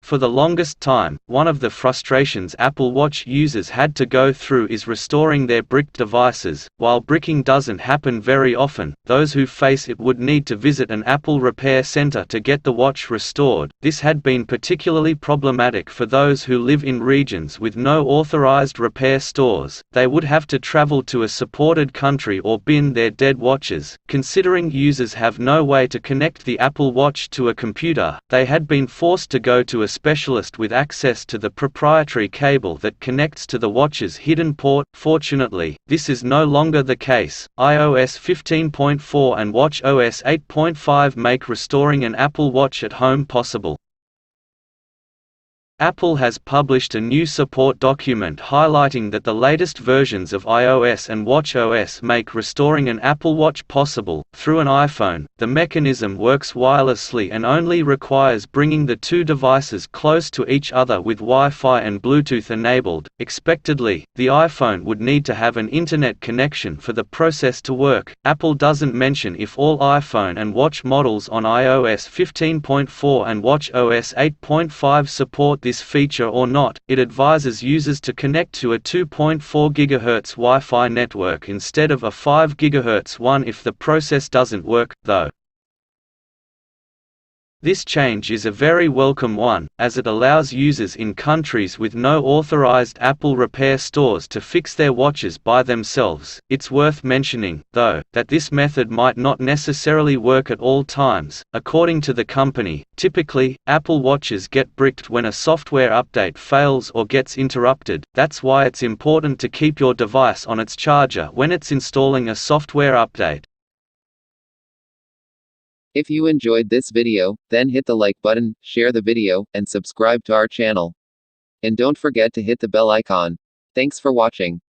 For the longest time, one of the frustrations Apple Watch users had to go through is restoring their bricked devices. While bricking doesn't happen very often, those who face it would need to visit an Apple repair center to get the watch restored. This had been particularly problematic for those who live in regions with no authorized repair stores. They would have to travel to a supported country or bin their dead watches. Considering users have no way to connect the Apple Watch to a computer, they had been forced to go to a specialist with access to the proprietary cable that connects to the watch's hidden port. Fortunately, this is no longer the case. iOS 15.4 and watchOS 8.5 make restoring an Apple Watch at home possible. Apple has published a new support document highlighting that the latest versions of iOS and watchOS make restoring an Apple Watch possible. Through an iPhone, the mechanism works wirelessly and only requires bringing the two devices close to each other with Wi-Fi and Bluetooth enabled. Expectedly, the iPhone would need to have an internet connection for the process to work. Apple doesn't mention if all iPhone and Watch models on iOS 15.4 and watchOS 8.5 support this feature or not. It advises users to connect to a 2.4 GHz Wi-Fi network instead of a 5 GHz one if the process doesn't work, though. This change is a very welcome one, as it allows users in countries with no authorized Apple repair stores to fix their watches by themselves. It's worth mentioning, though, that this method might not necessarily work at all times. According to the company, typically, Apple Watches get bricked when a software update fails or gets interrupted. That's why it's important to keep your device on its charger when it's installing a software update. If you enjoyed this video, then hit the like button, share the video, and subscribe to our channel. And don't forget to hit the bell icon. Thanks for watching.